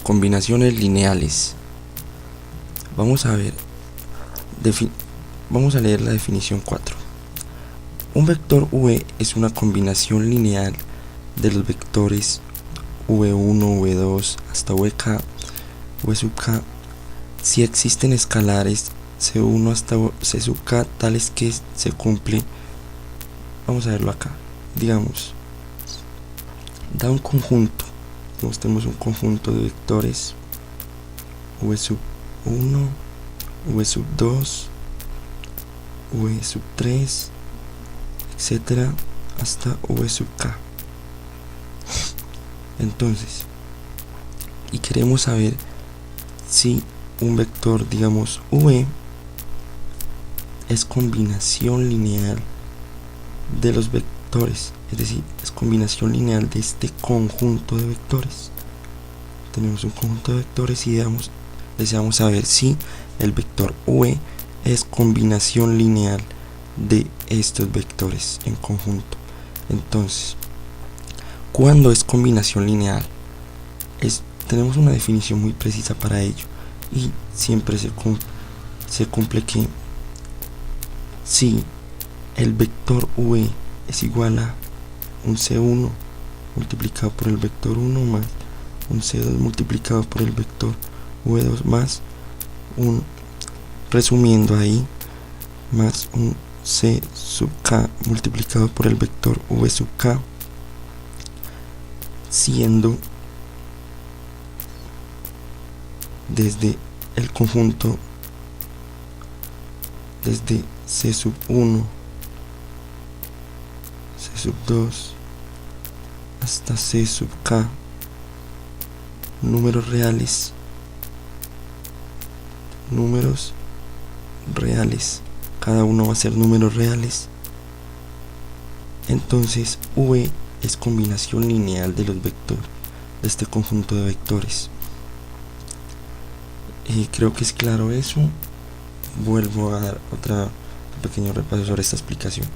Combinaciones lineales. Vamos a leer la definición 4. Un vector V es una combinación lineal de los vectores V1, V2 hasta VK, V sub K, si existen escalares C1 hasta C sub K tales que se cumple. Vamos a verlo acá. Digamos, da un conjunto. Tenemos un conjunto de vectores V sub 1, V sub 2, V sub 3, etcétera, hasta V sub K. Entonces, y queremos saber si un vector, digamos V, es combinación lineal de los vectores, es decir, es combinación lineal de este conjunto de vectores. Tenemos un conjunto de vectores y deseamos saber si el vector V es combinación lineal de estos vectores en conjunto. Entonces, ¿cuándo es combinación lineal? Tenemos una definición muy precisa para ello, y siempre se cumple que si el vector V es igual a un C1 multiplicado por el vector 1 más un C2 multiplicado por el vector V2 más un, resumiendo ahí, más un C sub K multiplicado por el vector V sub K, siendo desde el conjunto desde C sub 1, C sub 2 hasta C sub K números reales, cada uno va a ser números reales. Entonces V es combinación lineal de los vectores, de este conjunto de vectores. Creo que es claro eso. Vuelvo a dar un pequeño repaso sobre esta explicación.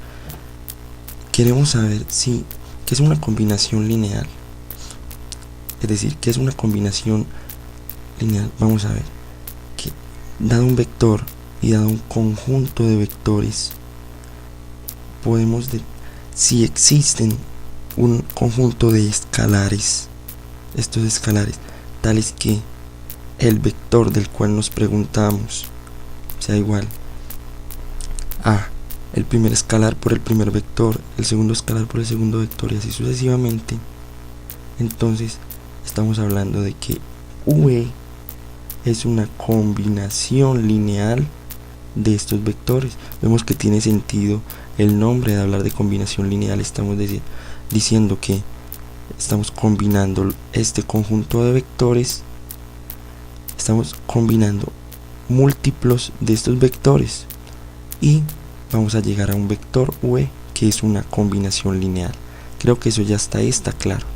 Queremos saber qué es una combinación lineal. Es decir, ¿qué es una combinación lineal? Vamos a ver que dado un vector y dado un conjunto de vectores, si existen un conjunto de escalares, estos escalares tales que el vector del cual nos preguntamos sea igual a el primer escalar por el primer vector, el segundo escalar por el segundo vector y así sucesivamente, entonces estamos hablando de que V es una combinación lineal de estos vectores. Vemos que tiene sentido el nombre de hablar de combinación lineal. Estamos diciendo que estamos combinando este conjunto de vectores, estamos combinando múltiplos de estos vectores y vamos a llegar a un vector V que es una combinación lineal. Creo que eso ya está claro.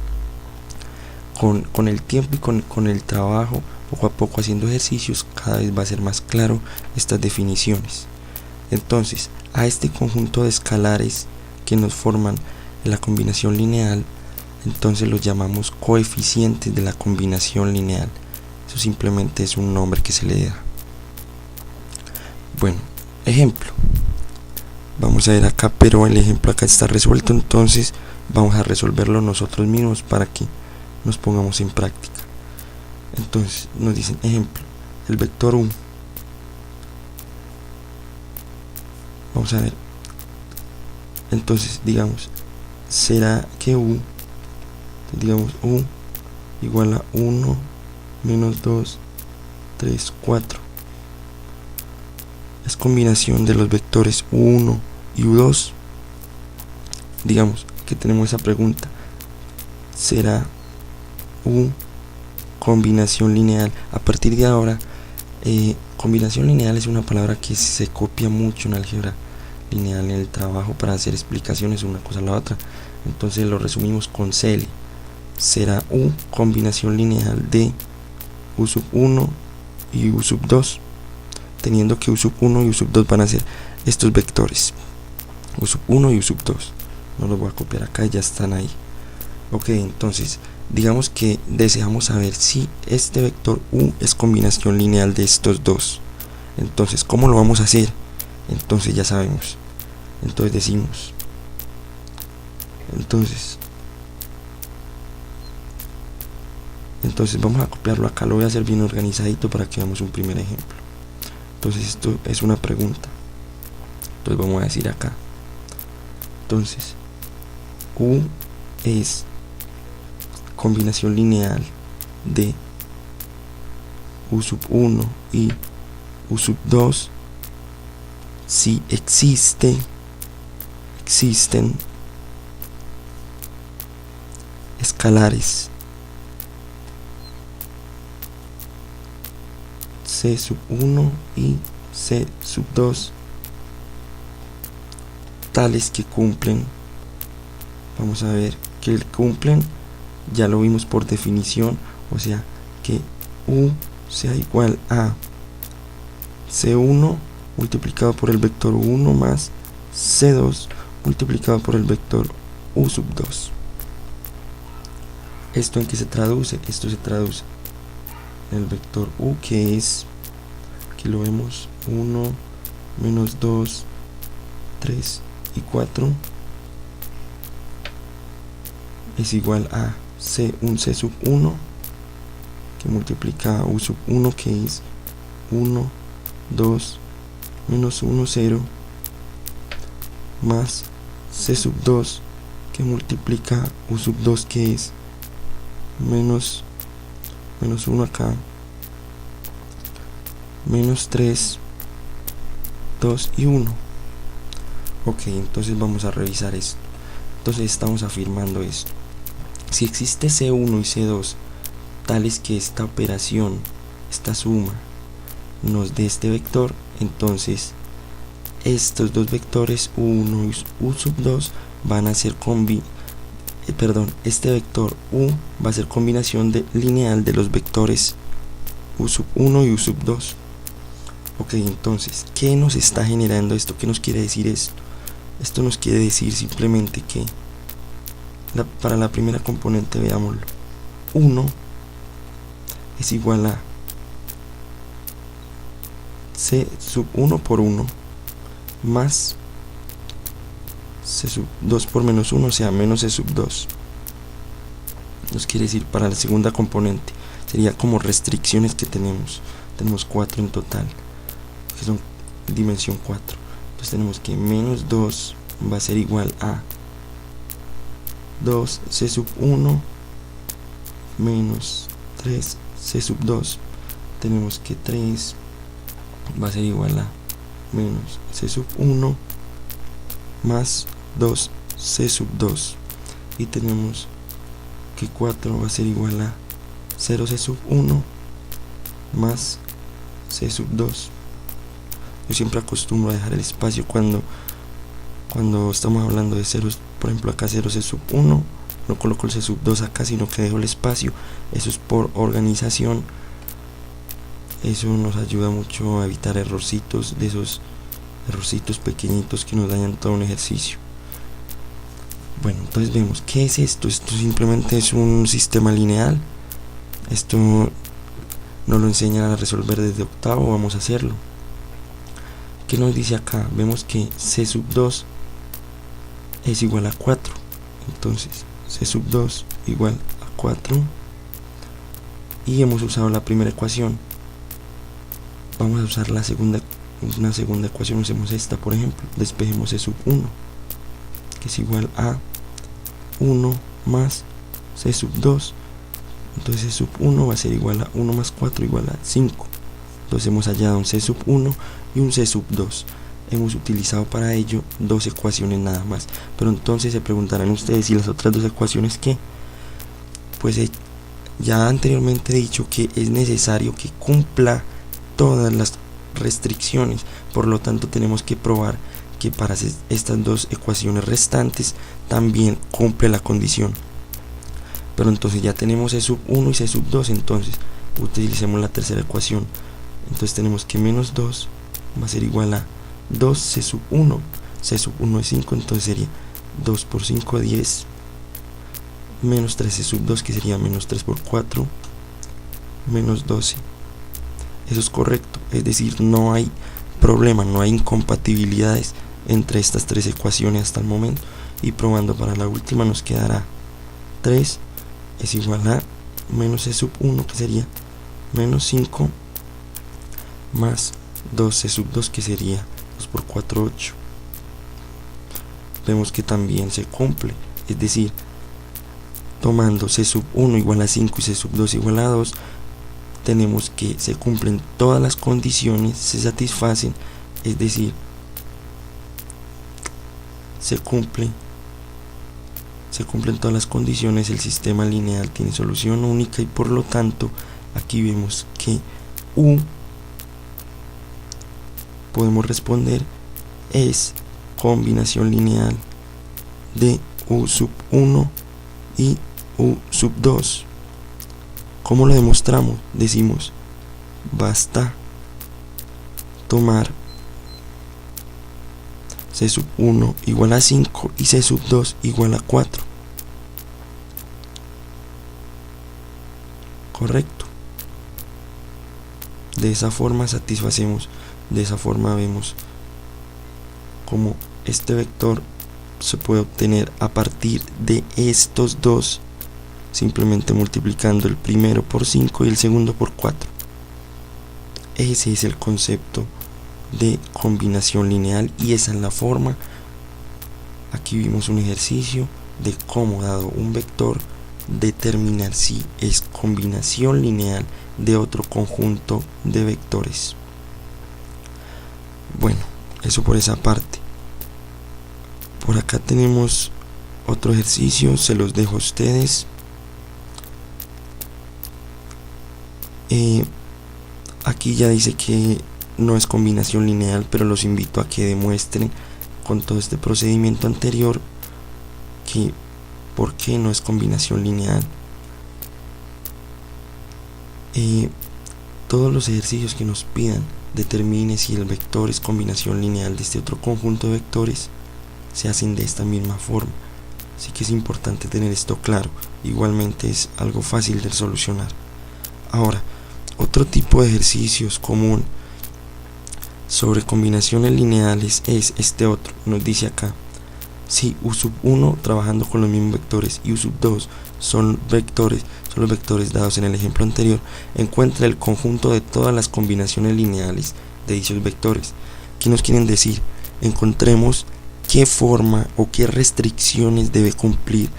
Con el tiempo y con el trabajo, poco a poco haciendo ejercicios, cada vez va a ser más claro estas definiciones. Entonces, a este conjunto de escalares que nos forman la combinación lineal, entonces los llamamos coeficientes de la combinación lineal. Eso simplemente es un nombre que se le da. Bueno, ejemplo. Vamos a ver acá, pero el ejemplo acá está resuelto, entonces vamos a resolverlo nosotros mismos para que nos pongamos en práctica. Entonces nos dicen, ejemplo, el vector U. Vamos a ver. Entonces digamos, será que U igual a 1 menos 2 3 4 es combinación de los vectores U1 y U2. Digamos que tenemos esa pregunta, será U combinación lineal. A partir de ahora, combinación lineal es una palabra que se copia mucho en álgebra lineal en el trabajo para hacer explicaciones una cosa a la otra. Entonces lo resumimos con CL. Será U combinación lineal de U sub 1 y U sub 2, teniendo que U sub 1 y U sub 2 van a ser estos vectores, U sub 1 y U sub 2. No los voy a copiar acá, ya están ahí. Ok, entonces digamos que deseamos saber si este vector u es combinación lineal de estos dos. Entonces, ¿cómo lo vamos a hacer? Entonces ya sabemos. Entonces decimos, entonces vamos a copiarlo acá, lo voy a hacer bien organizadito para que veamos un primer ejemplo. Entonces esto es una pregunta, entonces vamos a decir acá, entonces u es combinación lineal de u sub 1 y u sub 2 si existen escalares c sub 1 y c sub 2 tales que cumplen, vamos a ver que cumplen, ya lo vimos por definición, o sea que u sea igual a c1 multiplicado por el vector 1 más c2 multiplicado por el vector u sub 2. ¿Esto en qué se traduce? Esto se traduce en el vector u, que es, aquí lo vemos, 1, menos 2, 3 y 4, es igual a un c sub 1 que multiplica a u sub 1, que es 1, 2, menos 1, 0, más c sub 2 que multiplica u sub 2, que es menos 1 acá, menos 3, 2 y 1. Ok, entonces vamos a revisar esto. Entonces estamos afirmando esto: si existe C1 y C2 tales que esta operación, esta suma, nos dé este vector, entonces estos dos vectores u1 y u sub 2 van a ser este vector u va a ser combinación lineal de los vectores u sub 1 y u sub 2. Ok, entonces, ¿qué nos está generando esto? ¿Qué nos quiere decir esto? Esto nos quiere decir simplemente que para la primera componente, veámoslo, 1 es igual a c sub 1 por 1 más c sub 2 por menos 1, o sea, menos c sub 2. Nos quiere decir para la segunda componente, sería como restricciones que tenemos 4 en total, que son dimensión 4. Entonces tenemos que menos 2 va a ser igual a 2 c sub 1 menos 3 c sub 2. Tenemos que 3 va a ser igual a menos c sub 1 más 2 c sub 2, y tenemos que 4 va a ser igual a 0 c sub 1 más c sub 2. Yo siempre acostumbro a dejar el espacio cuando estamos hablando de ceros. Por ejemplo, acá 0 c sub 1, no coloco el c sub 2 acá, sino que dejo el espacio. Eso es por organización. Eso nos ayuda mucho a evitar errorcitos, de esos errorcitos pequeñitos que nos dañan todo un ejercicio. Bueno, entonces vemos, ¿qué es esto? Esto simplemente es un sistema lineal. Esto nos lo enseñan a resolver desde octavo. Vamos a hacerlo. ¿Qué nos dice acá? Vemos que c sub 2 es igual a 4. Entonces c sub 2 igual a 4, y hemos usado la primera ecuación. Vamos a usar una segunda ecuación. Usemos esta, por ejemplo. Despejemos c sub 1, que es igual a 1 más c sub 2. Entonces c sub 1 va a ser igual a 1 más 4 igual a 5. Entonces hemos hallado un c sub 1 y un c sub 2. Hemos utilizado para ello dos ecuaciones nada más. Pero entonces se preguntarán ustedes, ¿y las otras dos ecuaciones qué? Pues ya anteriormente he dicho que es necesario que cumpla todas las restricciones. Por lo tanto, tenemos que probar que para estas dos ecuaciones restantes también cumple la condición. Pero entonces ya tenemos c sub 1 y c sub 2. Entonces utilicemos la tercera ecuación. Entonces tenemos que menos 2 va a ser igual a 2 c sub 1. C sub 1 es 5, entonces sería 2 por 5, 10, menos 13 sub 2, que sería menos 3 por 4, menos 12. Eso es correcto, es decir, no hay problema, no hay incompatibilidades entre estas tres ecuaciones hasta el momento. Y probando para la última nos quedará 3 es igual a menos c sub 1, que sería menos 5, más 2c sub 2, que sería 2 por 4, 8. Vemos que también se cumple, es decir, tomando c sub 1 igual a 5 y c sub 2 igual a 2, tenemos que se cumplen todas las condiciones, se satisfacen, es decir, se cumplen todas las condiciones, el sistema lineal tiene solución única y por lo tanto aquí vemos que U, podemos responder, es combinación lineal de U sub 1 y U sub 2. ¿Cómo lo demostramos? Decimos, basta tomar c sub 1 igual a 5 y c sub 2 igual a 4. Correcto. De esa forma satisfacemos, de esa forma vemos como este vector se puede obtener a partir de estos dos, simplemente multiplicando el primero por 5 y el segundo por 4. Ese es el concepto de combinación lineal y esa es la forma. Aquí vimos un ejercicio de cómo, dado un vector, determinar si es combinación lineal de otro conjunto de vectores. Bueno, eso por esa parte. Por acá tenemos otro ejercicio, se los dejo a ustedes. Aquí ya dice que no es combinación lineal, pero los invito a que demuestren con todo este procedimiento anterior que por qué no es combinación lineal. Todos los ejercicios que nos pidan determine si el vector es combinación lineal de este otro conjunto de vectores se hacen de esta misma forma, así que es importante tener esto claro. Igualmente es algo fácil de solucionar. Ahora, otro tipo de ejercicios común sobre combinaciones lineales es este otro. Nos dice acá, si U sub 1 trabajando con los mismos vectores y U sub 2 son los vectores dados en el ejemplo anterior, encuentra el conjunto de todas las combinaciones lineales de dichos vectores. ¿Qué nos quieren decir? Encontremos qué forma o qué restricciones debe cumplir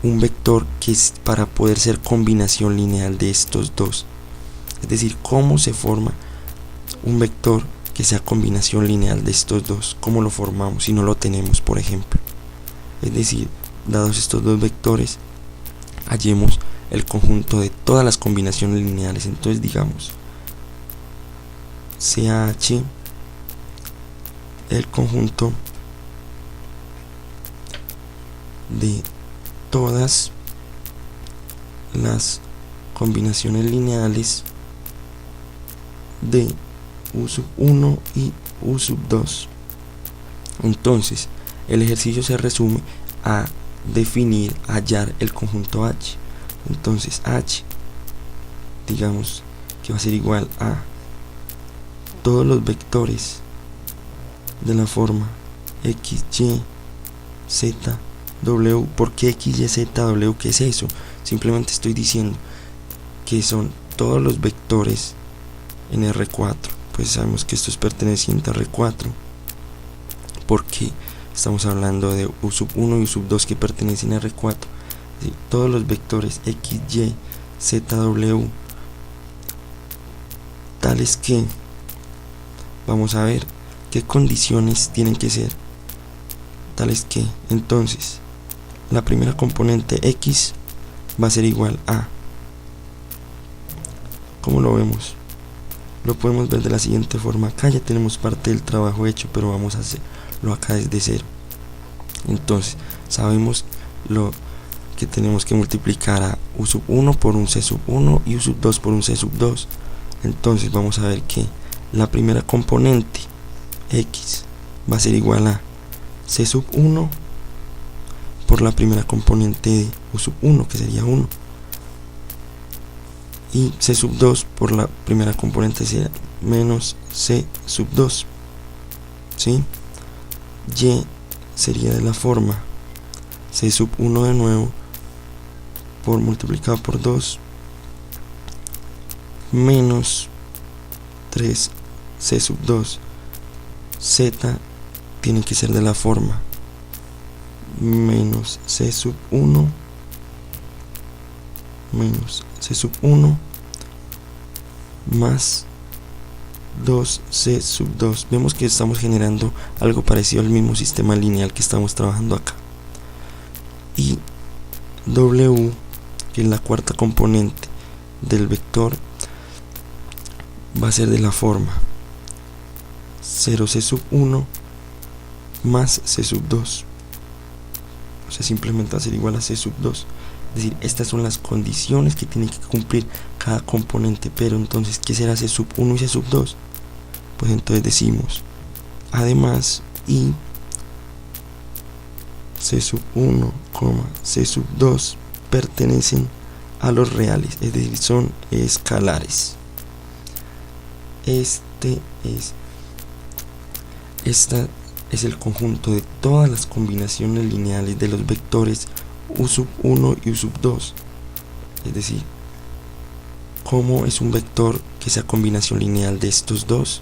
un vector que es para poder ser combinación lineal de estos dos. Es decir, cómo se forma un vector que sea combinación lineal de estos dos. ¿Cómo lo formamos si no lo tenemos, por ejemplo? Es decir, dados estos dos vectores, hallemos el conjunto de todas las combinaciones lineales. Entonces digamos CH, el conjunto de todas las combinaciones lineales de U sub 1 y U sub 2. Entonces el ejercicio se resume a definir, hallar el conjunto H. Entonces H, digamos que va a ser igual a todos los vectores de la forma x, y, z, w. ¿Por qué x, y, z, w? ¿Qué es eso? Simplemente estoy diciendo que son todos los vectores en R4. Pues sabemos que esto es perteneciente a R4 porque estamos hablando de U sub 1 y U sub 2 que pertenecen a R4. ¿Sí? Todos los vectores x, y, z, w, tales que vamos a ver qué condiciones tienen que ser, tales que entonces la primera componente x va a ser igual a, ¿cómo lo vemos? Lo podemos ver de la siguiente forma. Acá ya tenemos parte del trabajo hecho, pero vamos a hacerlo acá desde cero. Entonces sabemos lo que tenemos que multiplicar a U sub 1 por un C sub 1 y U sub 2 por un C sub 2. Entonces vamos a ver que la primera componente x va a ser igual a C sub 1 por la primera componente de u sub 1, que sería 1, y c sub 2 por la primera componente sería menos c sub 2, ¿sí? Y sería de la forma c sub 1 de nuevo por multiplicado por 2 menos 3c sub 2. Z tiene que ser de la forma menos c sub 1 menos c sub 1 más 2c sub 2. Vemos que estamos generando algo parecido al mismo sistema lineal que estamos trabajando acá. Y w, que es la cuarta componente del vector, va a ser de la forma 0c sub 1 más c sub 2. O sea, simplemente va a ser igual a c sub 2. Es decir, estas son las condiciones que tiene que cumplir cada componente. Pero entonces, ¿qué será c sub 1 y c sub 2? Pues entonces decimos, además, y c sub 1, c sub 2 pertenecen a los reales, es decir, son escalares. Esta es el conjunto de todas las combinaciones lineales de los vectores u sub 1 y u sub 2. Es decir, ¿cómo es un vector que sea combinación lineal de estos dos?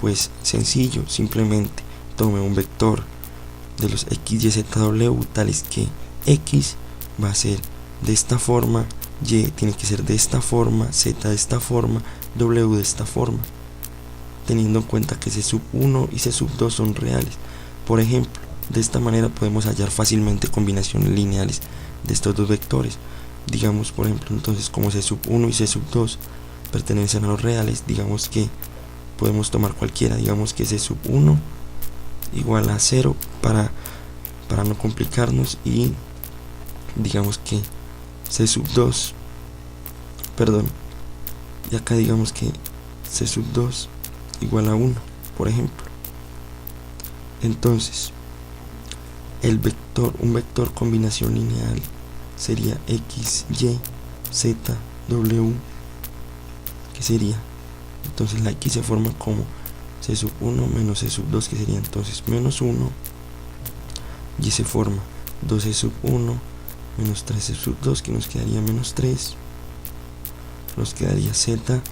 Pues sencillo, simplemente tome un vector de los x, y, z, w, tales que x va a ser de esta forma, y tiene que ser de esta forma, z de esta forma, w de esta forma, teniendo en cuenta que c sub 1 y c sub 2 son reales. Por ejemplo, de esta manera podemos hallar fácilmente combinaciones lineales de estos dos vectores. Digamos, por ejemplo, entonces, como c sub 1 y c sub 2 pertenecen a los reales, digamos que podemos tomar cualquiera. Digamos que c sub 1 igual a 0 para no complicarnos, y digamos que c sub 2, perdón, y acá digamos que c sub 2 igual a 1, por ejemplo. Entonces, un vector combinación lineal sería x, y, z, w, que sería, entonces la x se forma como c sub 1 menos c sub 2, que sería entonces menos 1, y se forma 2c sub 1 menos 3c sub 2, que nos quedaría menos 3, nos quedaría z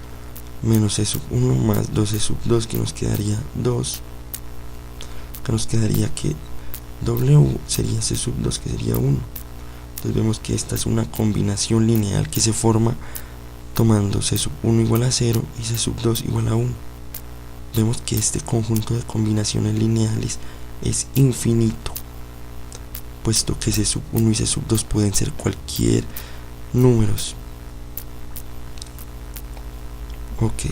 menos c sub 1 más 2c sub 2, que nos quedaría 2, que nos quedaría que w sería c sub 2, que sería 1. Entonces vemos que esta es una combinación lineal que se forma tomando c sub 1 igual a 0 y c sub 2 igual a 1. Vemos que este conjunto de combinaciones lineales es infinito, puesto que c sub 1 y c sub 2 pueden ser cualquier números. Ok.